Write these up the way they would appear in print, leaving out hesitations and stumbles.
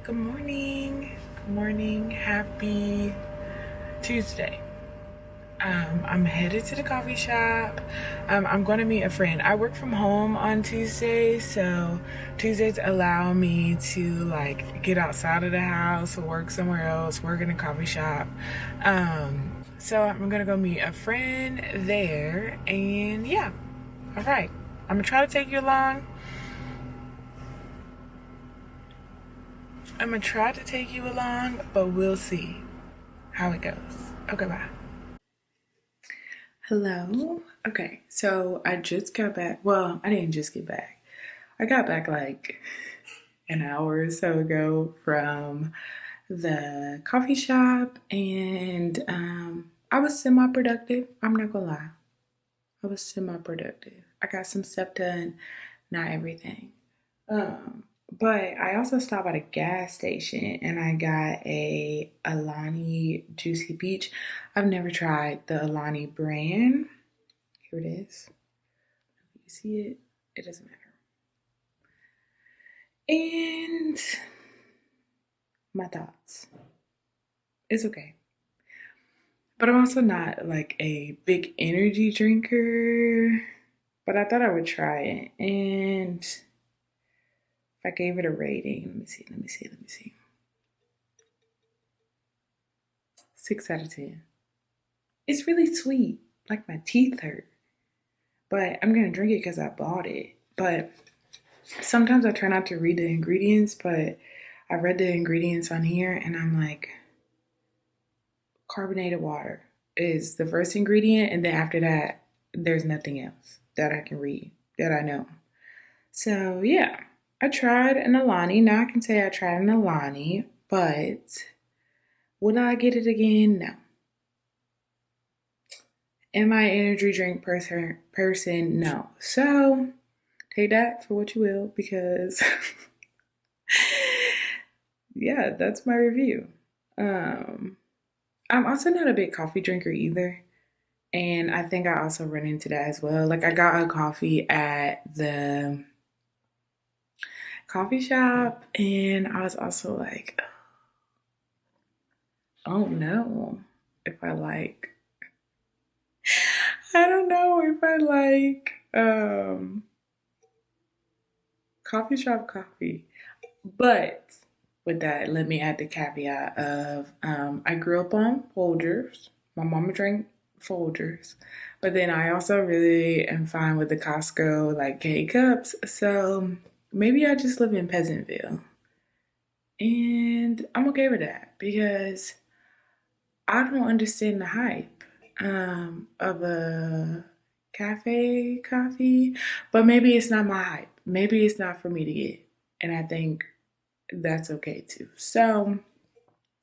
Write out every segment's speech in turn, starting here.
Good morning. Good morning. Happy Tuesday. I'm headed to the coffee shop. I'm going to meet a friend. I work from home on Tuesdays, so Tuesdays allow me to get outside of the house or work somewhere else, work in a coffee shop. So I'm going to go meet a friend there, and yeah. All right. I'm going to try to take you along. But we'll see how it goes. Okay, bye. Hello. Okay, so I just got back. Well, I didn't just get back. I got back like an hour or so ago from the coffee shop, and I was semi productive. I'm not gonna lie. I was semi productive. I got some stuff done, not everything. Um, but I also stopped at a gas station and I got a Alani Juicy Peach. I've never tried the Alani brand. Here it is. You see it? It doesn't matter. And my thoughts. It's okay. But I'm also not like a big energy drinker. But I thought I would try it. And if I gave it a rating, let me see. 6 out of 10. It's really sweet. Like my teeth hurt. But I'm gonna drink it because I bought it. But sometimes I try not to read the ingredients, but I read the ingredients on here and I'm like, carbonated water is the first ingredient, and then after that, there's nothing else that I can read that I know. So yeah, I tried an Alani. Now I can say I tried an Alani, but will I get it again? No. Am I an energy drink person? No. So take that for what you will, because yeah, that's my review. Um, I'm also not a big coffee drinker either. And I think I also run into that as well. Like I got a coffee at the coffee shop and I was also like, oh no, if I like, I don't know if I like coffee shop coffee. But with that, let me add the caveat of I grew up on Folgers. My mama drank Folgers. But then I also really am fine with the Costco like K cups. So maybe I just live in Peasantville. And I'm okay with that because I don't understand the hype of a cafe coffee. But maybe it's not my hype. Maybe it's not for me to get. And I think that's okay too. So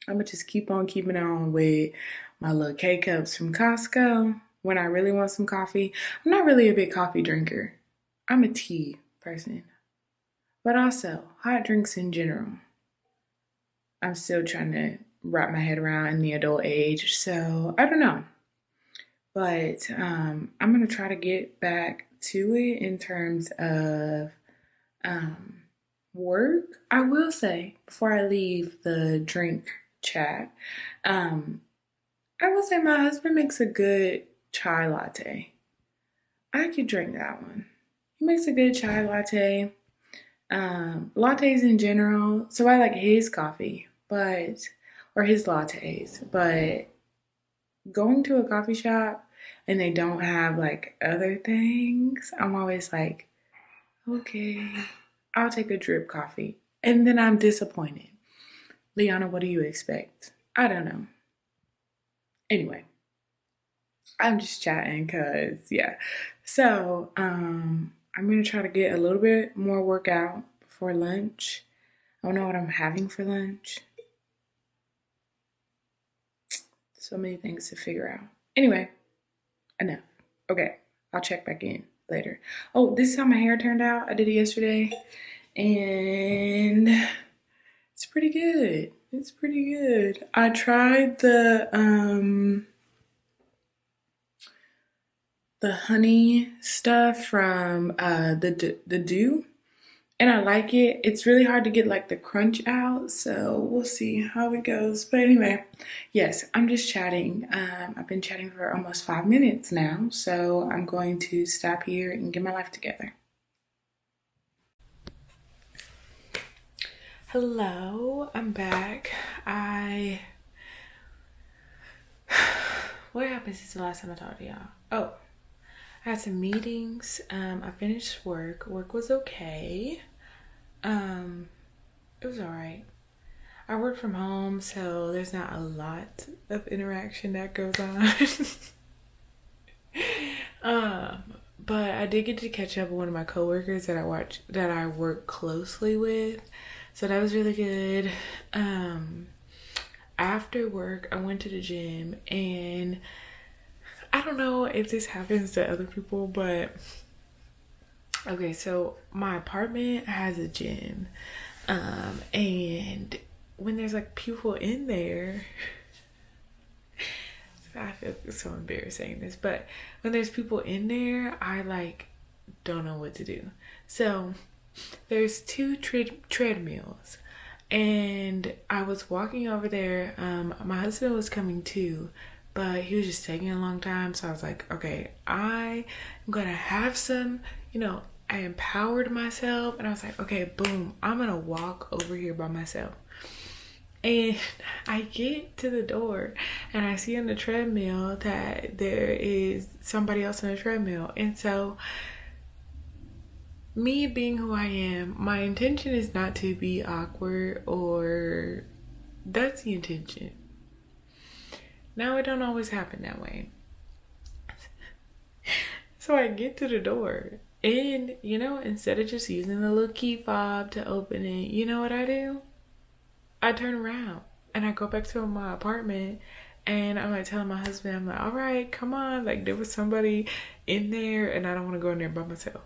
I'm gonna just keep on keeping on with my little K cups from Costco when I really want some coffee. I'm not really a big coffee drinker. I'm a tea person, but also hot drinks in general. I'm still trying to wrap my head around in the adult age, so I don't know. But I'm gonna try to get back to it in terms of um, work. I will say before I leave the drink chat, um, I will say my husband makes a good chai latte. I could drink that one. He makes a good chai latte. Lattes in general. So I like his coffee, but or his lattes. But going to a coffee shop and they don't have like other things, I'm always like, okay, I'll take a drip coffee. And then I'm disappointed. Liana, what do you expect? I don't know. Anyway, I'm just chatting because, yeah. So, I'm going to try to get a little bit more workout before lunch. I don't know what I'm having for lunch. So many things to figure out. Anyway, enough. Okay, I'll check back in later. Oh, this is how my hair turned out. I did it yesterday. And it's pretty good. It's pretty good. I tried the honey stuff from the dew, and I like it. It's really hard to get like the crunch out, so we'll see how it goes. But anyway, yes, I'm just chatting. I've been chatting for almost 5 minutes now, so I'm going to stop here and get my life together. Hello, I'm back. What happened since the last time I talked to y'all? Oh, I had some meetings. I finished work. Work was okay. It was alright. I work from home, so there's not a lot of interaction that goes on. But I did get to catch up with one of my coworkers that I work closely with. So that was really good. After work, I went to the gym, and I don't know if this happens to other people, but okay, so my apartment has a gym. And when there's like people in there, I feel so embarrassed saying this, but when there's people in there, I like don't know what to do. So there's two treadmills, and I was walking over there. My husband was coming too, but he was just taking a long time. So I was like, okay, I am gonna have some, I empowered myself, and I was like, okay, boom, I'm gonna walk over here by myself. And I get to the door, and I see on the treadmill that there is somebody else on the treadmill. And so, me being who I am, my intention is not to be awkward, or that's the intention. Now, it don't always happen that way. So I get to the door, and instead of just using the little key fob to open it, you know what I do? I turn around and I go back to my apartment, and I'm like telling my husband, I'm like, all right, come on. Like, there was somebody in there, and I don't want to go in there by myself.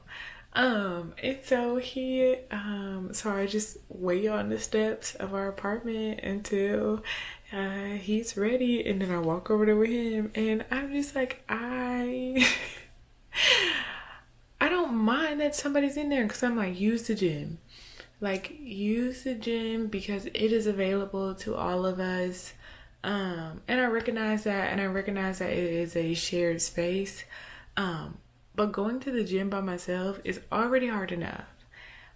And so so I just wait on the steps of our apartment until he's ready, and then I walk over there with him, and I'm just like, I don't mind that somebody's in there, because I'm like, use the gym. Like, use the gym because it is available to all of us. And I recognize that, it is a shared space. But going to the gym by myself is already hard enough.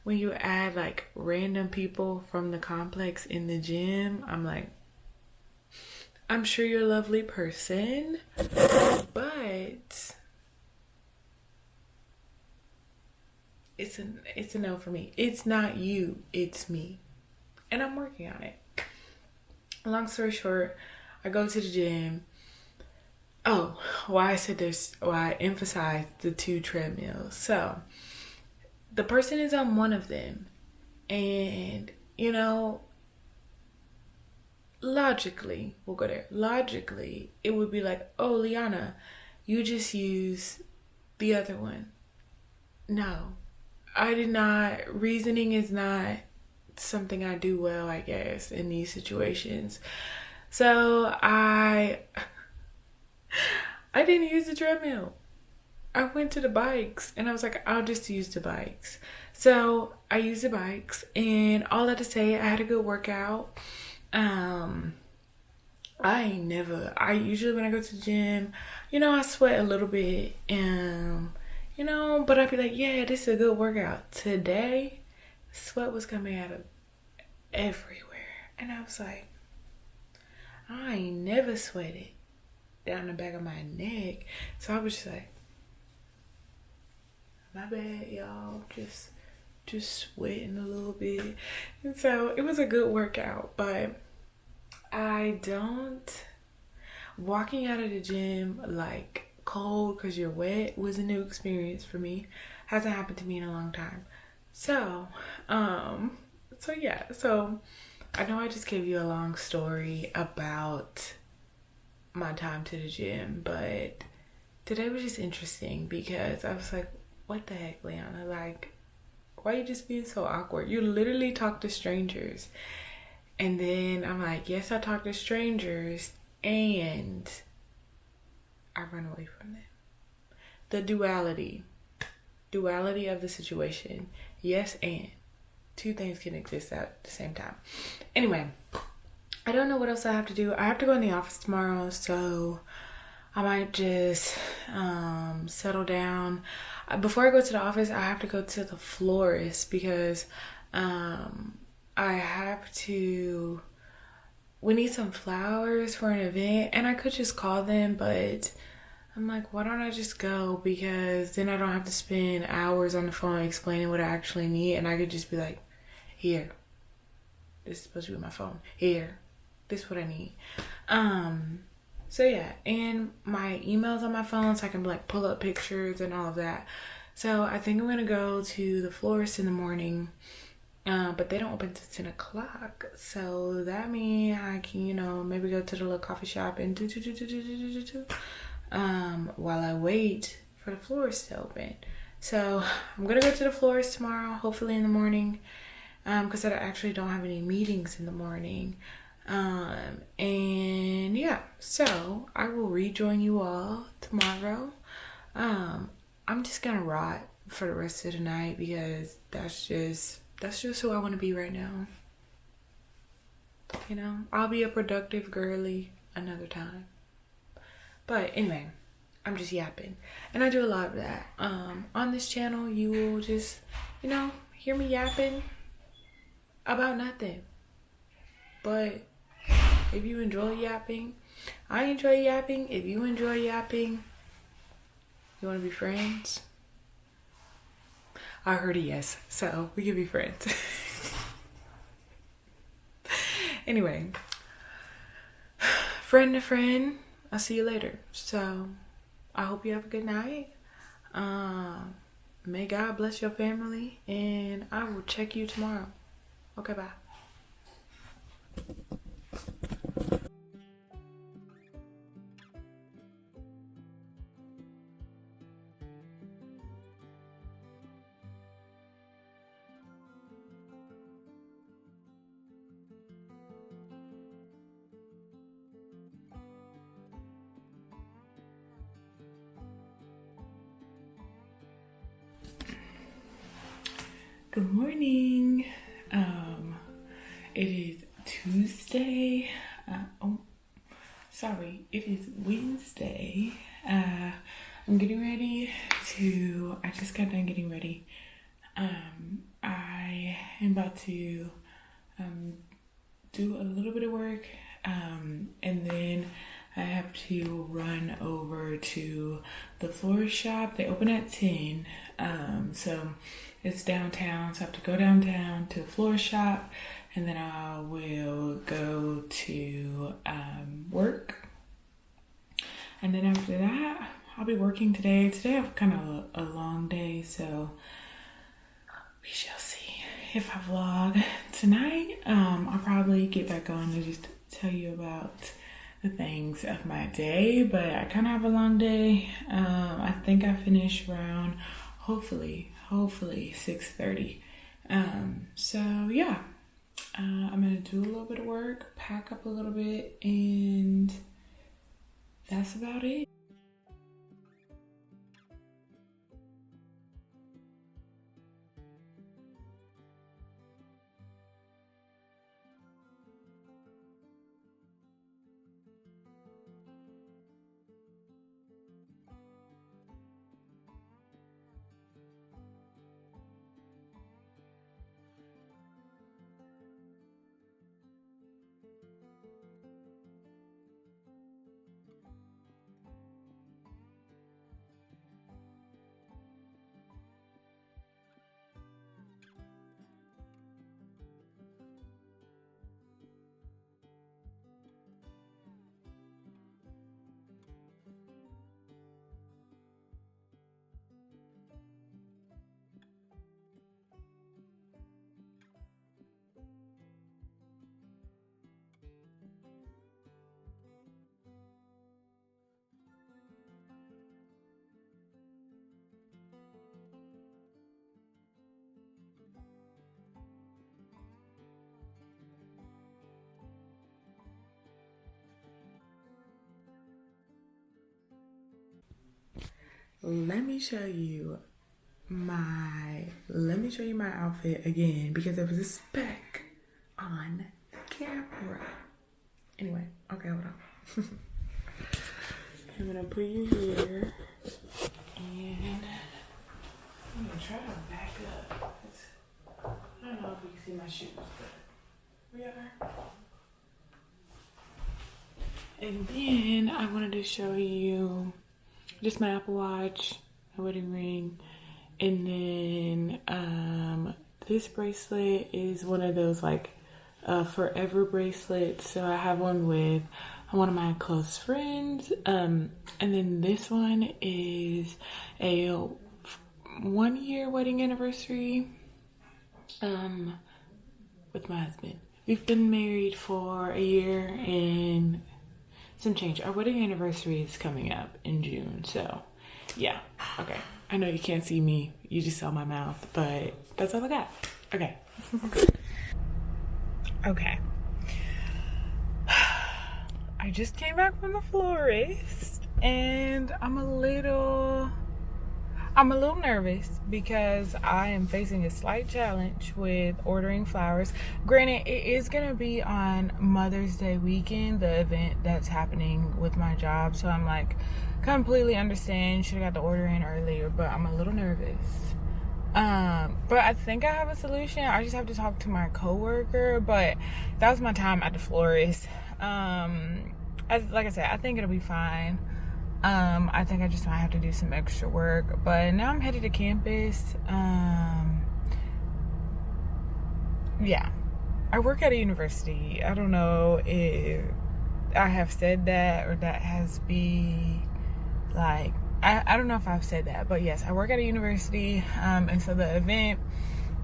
When you add like random people from the complex in the gym, I'm like, I'm sure you're a lovely person, but it's a no for me. It's not you, it's me. And I'm working on it. Long story short, I go to the gym. Oh, why I emphasize the two treadmills. So, the person is on one of them. And, logically, we'll go there. Logically, it would be like, oh, Liana, you just use the other one. No, I did not. Reasoning is not something I do well, I guess, in these situations. So I didn't use the treadmill. I went to the bikes, and I was like, I'll just use the bikes. So I used the bikes, and all that to say, I had a good workout. I usually when I go to the gym, I sweat a little bit, but I'd be like, yeah, this is a good workout. Today, sweat was coming out of everywhere. And I was like, I ain't never sweated down the back of my neck. So I was just like, my bad, y'all. Just sweating a little bit. And so it was a good workout, but walking out of the gym like cold because you're wet was a new experience for me. Hasn't happened to me in a long time. So I know I just gave you a long story about my time to the gym, but today was just interesting because I was like, what the heck, Liana? Like, why you just being so awkward? You literally talk to strangers. And then I'm like, yes, I talk to strangers, and I run away from them. The duality of the situation. Yes, and two things can exist at the same time. Anyway, I don't know what else I have to do. I have to go in the office tomorrow, so I might just settle down. Before I go to the office, I have to go to the florist because I have to. We need some flowers for an event, and I could just call them, but I'm like, why don't I just go? Because then I don't have to spend hours on the phone explaining what I actually need, and I could just be like, here, this is supposed to be my phone. Here, this is what I need. So yeah, and my emails on my phone, so I can like pull up pictures and all of that. So I think I'm gonna go to the florist in the morning, but they don't open till 10 o'clock. So that means I can, maybe go to the little coffee shop and while I wait for the florist to open. So I'm gonna go to the florist tomorrow, hopefully in the morning, because I actually don't have any meetings in the morning. And yeah, so I will rejoin you all tomorrow. I'm just gonna rot for the rest of the night because that's just who I want to be right now. I'll be a productive girly another time. But anyway, I'm just yapping, and I do a lot of that. On this channel, you will just, hear me yapping about nothing. But if you enjoy yapping, I enjoy yapping. If you enjoy yapping, you want to be friends? I heard a yes, so we can be friends. Anyway, friend to friend, I'll see you later. So I hope you have a good night. May God bless your family, and I will check you tomorrow. Okay, bye. Good morning. It is Tuesday. It is Wednesday. I'm getting ready to. I just got done getting ready. I am about to do a little bit of work, and then I have to run over to the florist shop. They open at 10, so it's downtown, so I have to go downtown to the florist shop, and then I will go to work. And then after that, I'll be working today. Today I have kind of a long day, so we shall see if I vlog tonight. I'll probably get back on and just tell you about the things of my day, but I kind of have a long day. I think I finish around hopefully 6:30. So yeah, I'm gonna do a little bit of work, pack up a little bit, and that's about it. Let me show you let me show you my outfit again because there was a speck on the camera. Anyway, okay, hold on. I'm gonna put you here and I'm gonna try to back up. I don't know if you can see my shoes, but we are. And then I wanted to show you just my Apple Watch, my wedding ring, and then this bracelet is one of those like forever bracelets. So I have one with one of my close friends, and then this one is a 1 year wedding anniversary with my husband. We've been married for a year and some change. Our wedding anniversary is coming up in June, so yeah. Okay, I know you can't see me, you just saw my mouth, but that's all I got. Okay. Okay, I just came back from the florist and I'm a little nervous because I am facing a slight challenge with ordering flowers. Granted, it is gonna be on Mother's Day weekend, the event that's happening with my job, so I'm like completely understand, should have got the order in earlier, but I'm a little nervous. But I think I have a solution. I just have to talk to my coworker, but that was my time at the florist. Like I said, I think it'll be fine. I think I just might have to do some extra work, but now I'm headed to campus. Yeah, I work at a university. I don't know if I have said that or that has be like, I don't know if I've said that, but yes, I work at a university. And so the event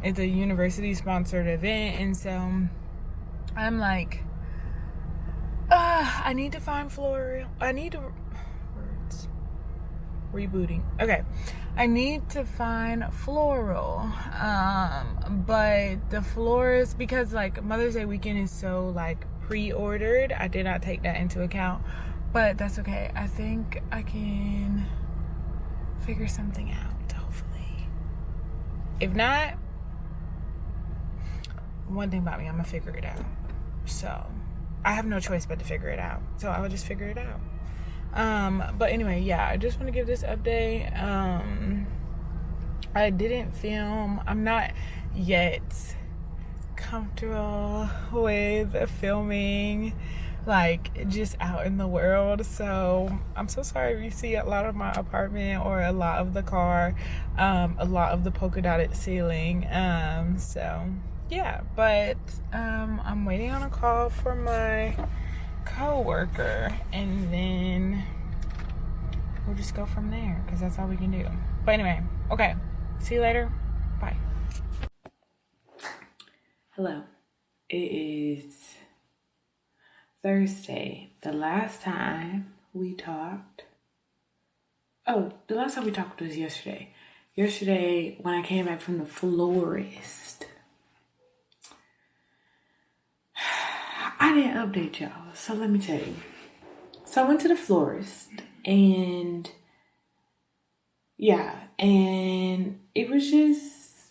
is a university sponsored event. And so I'm like, I need to find floral. Rebooting. Okay, I need to find floral, but the florist, because like Mother's Day weekend is so like pre-ordered, I did not take that into account, but that's okay. I think I can figure something out, hopefully. If not, one thing about me, I'm gonna figure it out. So I have no choice but to figure it out, so I will just figure it out. But anyway, yeah, I just want to give this update. I didn't film. I'm not yet comfortable with filming like just out in the world, so I'm so sorry if you see a lot of my apartment or a lot of the car, a lot of the polka dotted ceiling. So yeah, but I'm waiting on a call for my co-worker and then we'll just go from there because that's all we can do. But anyway, okay, see you later. Bye. Hello, it is Thursday. The last time we talked was yesterday when I came back from the florist. I didn't update y'all, so let me tell you. So I went to the florist, and yeah, and it was just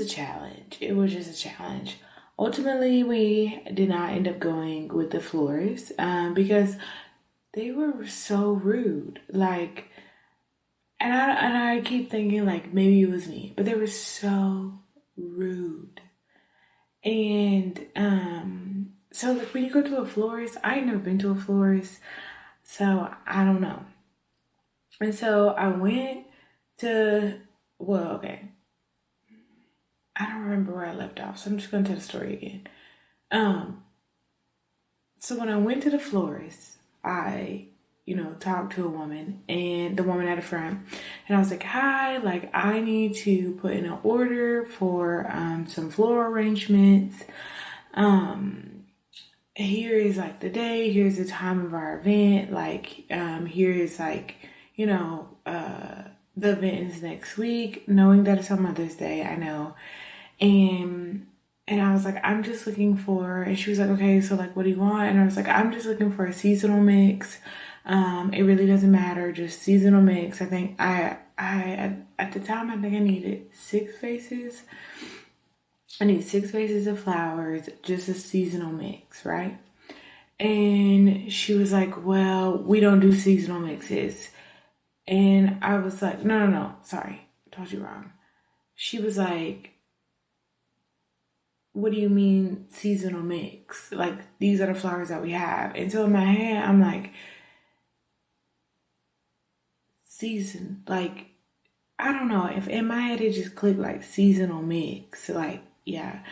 a challenge. It was just a challenge. Ultimately, we did not end up going with the florist because they were so rude. Like, and I keep thinking like maybe it was me, but they were so rude. And so like when you go to a florist, I ain't never been to a florist, so I don't know. And so I went to, okay, I don't remember where I left off, so I'm just gonna tell the story again. So when I went to the florist, I talked to a woman, and the woman at the front, and I was like, hi, like I need to put in an order for some floral arrangements. Here is like the day, here's the time of our event, like here is like, the event is next week, knowing that it's on Mother's Day, I know. And I was like, I'm just looking for, and she was like, okay, so like what do you want? And I was like, I'm just looking for a seasonal mix. It really doesn't matter, just seasonal mix. I think at the time, I think I needed 6 vases. I need 6 vases of flowers, just a seasonal mix, right? And she was like, well, we don't do seasonal mixes. And I was like, no, sorry, I told you wrong. She was like, what do you mean seasonal mix? Like, these are the flowers that we have. And so in my head, I'm like, season, like, I don't know, if in my head it just clicked like seasonal mix, like, yeah.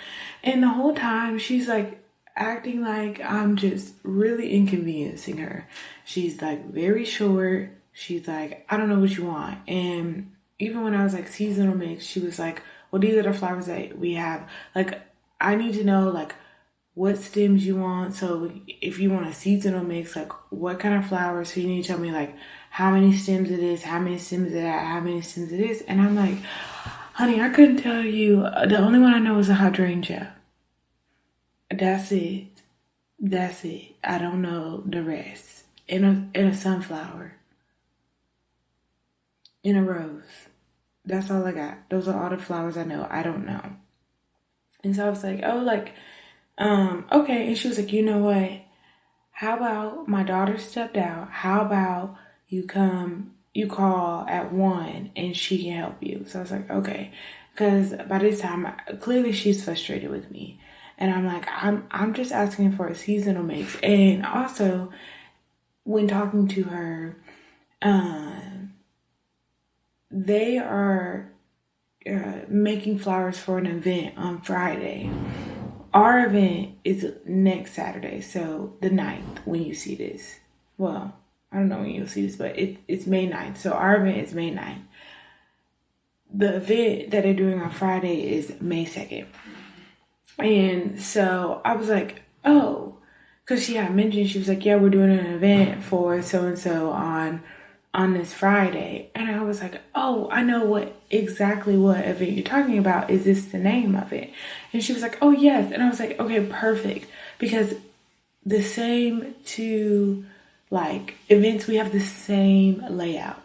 And the whole time she's like acting like I'm just really inconveniencing her. She's like very short. She's like, I don't know what you want. And even when I was like seasonal mix, she was like, well, these are the flowers that we have. Like, I need to know like what stems you want. So if you want a seasonal mix, like what kind of flowers? So you need to tell me like how many stems it is, how many stems it is, how many stems it is. And I'm like, honey, I couldn't tell you. The only one I know is a hydrangea. That's it. That's it. I don't know the rest. In a sunflower. In a rose. That's all I got. Those are all the flowers I know. I don't know. And so I was like, oh, like, okay. And she was like, you know what? How about my daughter stepped out? How about you call at 1 and she can help you? So I was like, okay. Because by this time, clearly she's frustrated with me. And I'm like, I'm just asking for a seasonal mix. And also, when talking to her, they are making flowers for an event on Friday. Our event is next Saturday, so the 9th when you see this. Well, I don't know when you'll see this, but it's May 9th. So our event is May 9th. The event that they're doing on Friday is May 2nd. And so I was like, oh, because she had mentioned, she was like, yeah, we're doing an event for so-and-so on this Friday. And I was like, oh, I know exactly what event you're talking about. Is this the name of it? And she was like, oh, yes. And I was like, okay, perfect. Because the same two, like, events, we have the same layout.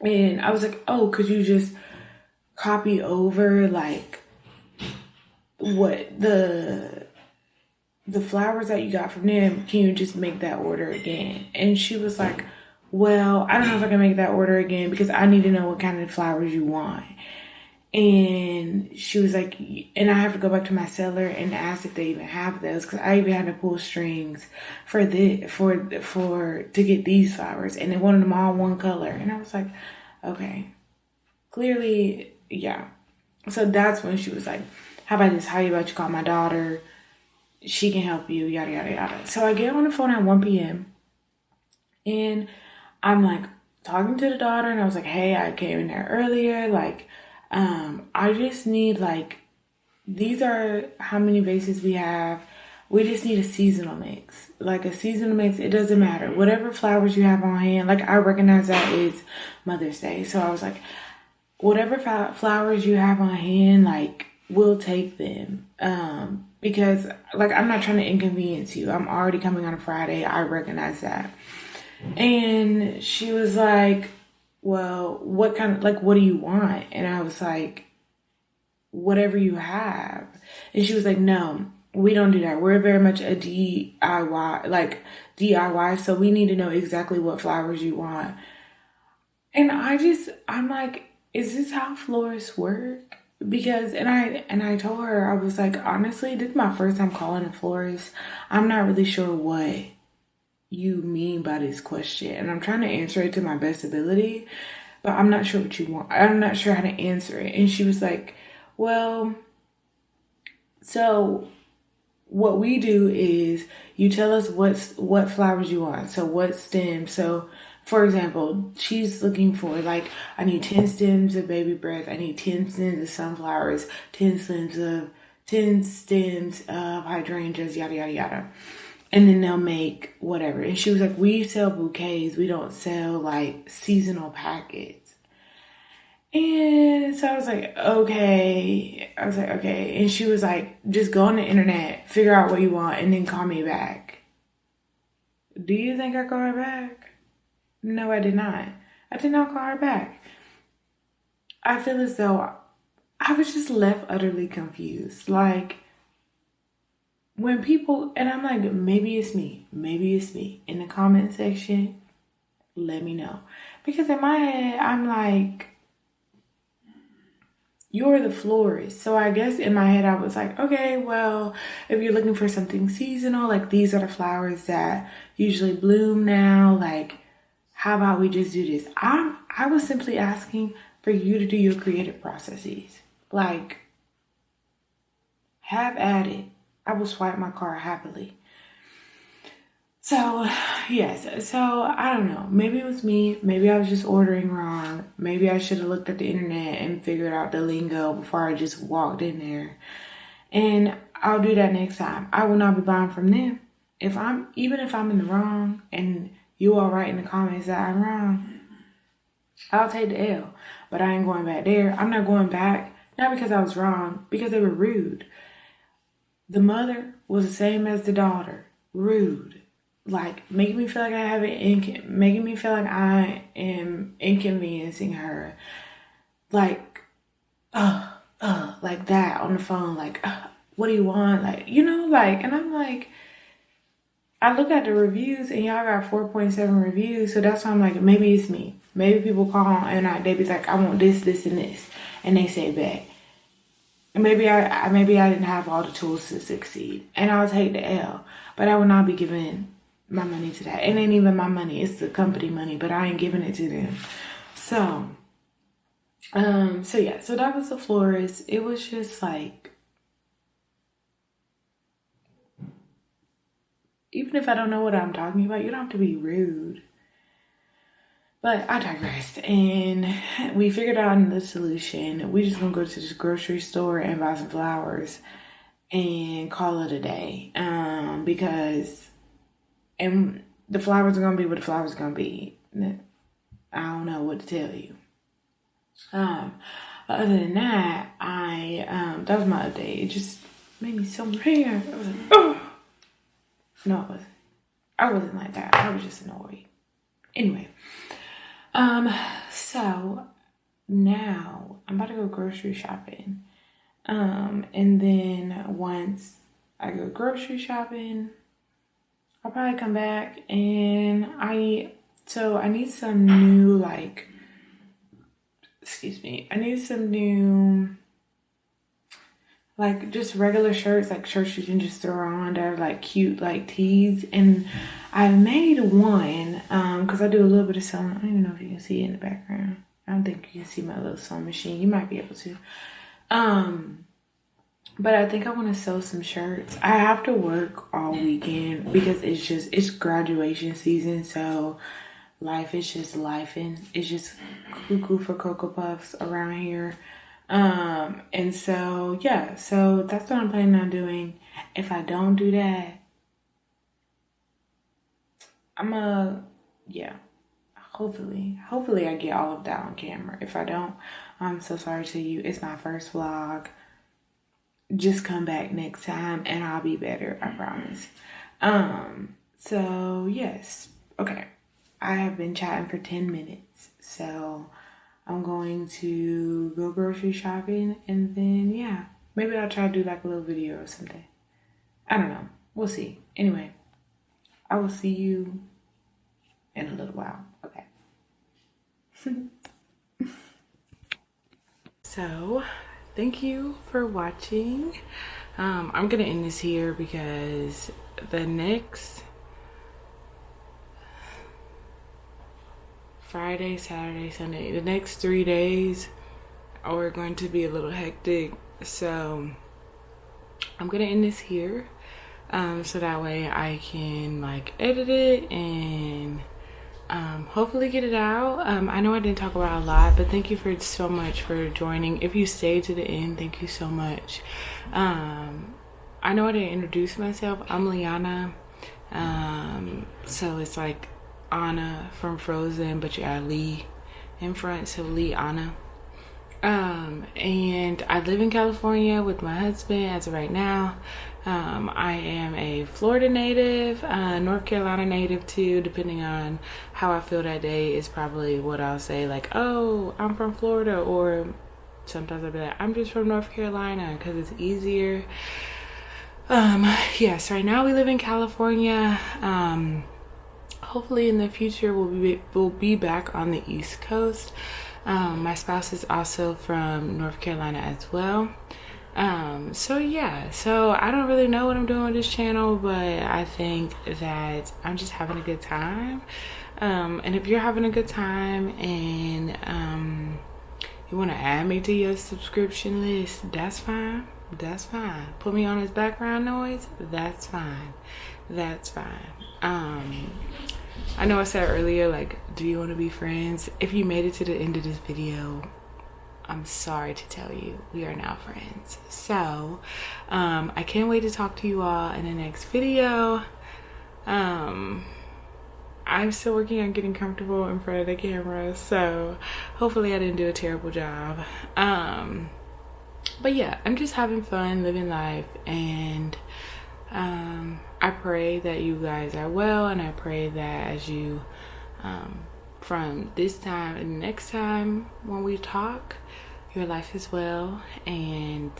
And I was like, oh, could you just copy over, like, what the flowers that you got from them, can you just make that order again? And she was like, well, I don't know if I can make that order again because I need to know what kind of flowers you want. And she was like, and I have to go back to my seller and ask if they even have those, because I even had to pull strings for to get these flowers, and they wanted them all one color. And I was like, okay, clearly, yeah. So that's when she was like, how about this? How about you call my daughter? She can help you, yada, yada, yada. So I get on the phone at 1 p.m. and I'm like talking to the daughter, and I was like, hey, I came in there earlier. Like, I just need, like, these are how many vases we have. We just need a seasonal mix. Like, a seasonal mix, it doesn't matter. Whatever flowers you have on hand, like, I recognize that is Mother's Day. So I was like, whatever flowers you have on hand, like, we'll take them. Because, like, I'm not trying to inconvenience you. I'm already coming on a Friday. I recognize that. And she was like, well, what do you want? And I was like, whatever you have. And she was like, no, we don't do that. We're very much a DIY. So we need to know exactly what flowers you want. And I'm like, is this how florists work? Because, and I told her, I was like, honestly, this is my first time calling a florist. I'm not really sure what you mean by this question, and I'm trying to answer it to my best ability, but I'm not sure what you want. I'm not sure how to answer it. And she was like, well, so what we do is you tell us what flowers you want. So what stems. So for example, she's looking for, like, I need 10 stems of baby breath. I need 10 stems of sunflowers, 10 stems of hydrangeas, yada, yada, yada. And then they'll make whatever. And she was like, we sell bouquets. We don't sell, like, seasonal packets. And so I was like, okay. And she was like, just go on the internet, figure out what you want, and then call me back. Do you think I called her back? No, I did not. I did not call her back. I feel as though I was just left utterly confused. Like, when people, and I'm like, maybe it's me. Maybe it's me. In the comment section, let me know. Because in my head, I'm like, you're the florist. So I guess in my head, I was like, okay, well, if you're looking for something seasonal, like these are the flowers that usually bloom now. Like, how about we just do this? I was simply asking for you to do your creative processes. Like, have at it. I will swipe my card happily. So, yes. So, I don't know. Maybe it was me. Maybe I was just ordering wrong. Maybe I should have looked at the internet and figured out the lingo before I just walked in there. And I'll do that next time. I will not be buying from them. Even if I'm in the wrong and you all write in the comments that I'm wrong, I'll take the L. But I ain't going back there. I'm not going back. Not because I was wrong, because they were rude. The mother was the same as the daughter. Rude. Like, making me feel like making me feel like I am inconveniencing her. Like, like that on the phone. Like, what do you want? Like, like, and I'm like, I look at the reviews and y'all got 4.7 reviews. So that's why I'm like, maybe it's me. Maybe people call and they be like, I want this, this, and this. And they say back. Maybe I didn't have all the tools to succeed, and I'll take the L. But I will not be giving my money to that. It ain't even my money; it's the company money. But I ain't giving it to them. So yeah. So that was the florist. It was just like, even if I don't know what I'm talking about, you don't have to be rude. But I digressed, and we figured out the solution. We just gonna go to this grocery store and buy some flowers and call it a day. Because and the flowers are gonna be what the flowers are gonna be. I don't know what to tell you. Other than that, that was my update. It just made me so mad. I was like, oh no, it wasn't. I wasn't like that. I was just annoyed. Anyway. So now I'm about to go grocery shopping. And then once I go grocery shopping, I'll probably come back and I need some new, I need some new, just regular shirts, like shirts you can just throw on that are like cute, like tees. And I made one, because I do a little bit of sewing. I don't even know if you can see it in the background. I don't think you can see my little sewing machine. You might be able to. But I think I want to sew some shirts. I have to work all weekend because it's graduation season. So life is just life, and it's just cuckoo for Cocoa Puffs around here. And so, yeah, so that's what I'm planning on doing. If I don't do that, hopefully I get all of that on camera. If I don't, I'm so sorry to you. It's my first vlog. Just come back next time and I'll be better, I promise. So yes. Okay. I have been chatting for 10 minutes. So I'm going to go grocery shopping and then, yeah, maybe I'll try to do like a little video or something. I don't know. We'll see. Anyway, I will see you in a little while. Okay. So, thank you for watching. I'm gonna end this here because the next Friday, Saturday, Sunday, the next 3 days are going to be a little hectic. So I'm gonna end this here. So that way I can edit it and hopefully get it out. I know I didn't talk about a lot, but thank you so much for joining. If you stayed to the end, thank you so much. I know I didn't introduce myself. I'm Liana. So it's like Anna from Frozen, but you add Lee in front, so Liana. And I live in California with my husband as of right now. I am a Florida native, North Carolina native too, depending on how I feel that day is probably what I'll say, like, oh, I'm from Florida, or sometimes I'll be like, I'm just from North Carolina, because it's easier. Yes, right now we live in California. Hopefully in the future we'll be back on the East Coast. My spouse is also from North Carolina as well. So yeah, so I don't really know what I'm doing with this channel, but I think that I'm just having a good time. And if you're having a good time and you want to add me to your subscription list, that's fine. That's fine. Put me on as background noise, that's fine. That's fine. I know I said earlier, like, do you want to be friends? If you made it to the end of this video, I'm sorry to tell you, we are now friends. So, I can't wait to talk to you all in the next video. I'm still working on getting comfortable in front of the camera, so hopefully I didn't do a terrible job. But yeah, I'm just having fun, living life, and I pray that you guys are well, and I pray that as you, from this time and next time when we talk, your life is well, and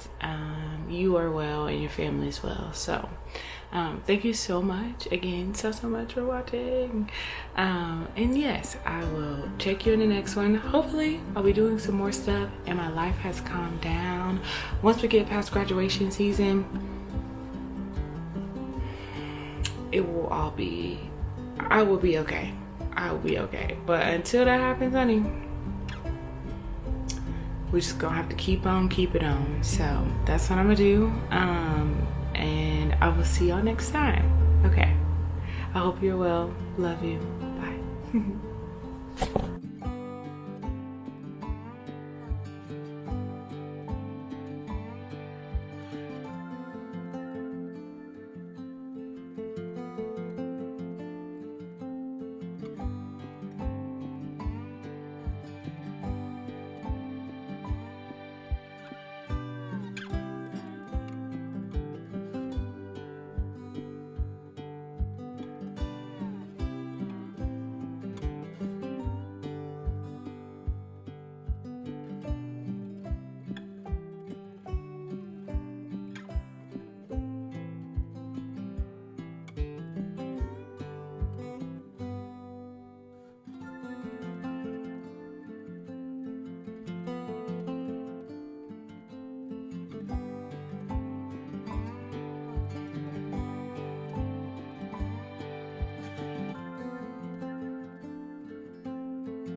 you are well, and your family is well. So thank you so much again, so much for watching. And yes, I will check you in the next one. Hopefully I'll be doing some more stuff and my life has calmed down. Once we get past graduation season, I will be okay. I will be okay. But until that happens, honey, we're just gonna have to keep it on. So that's what I'm gonna do. And I will see y'all next time. Okay. I hope you're well. Love you. Bye.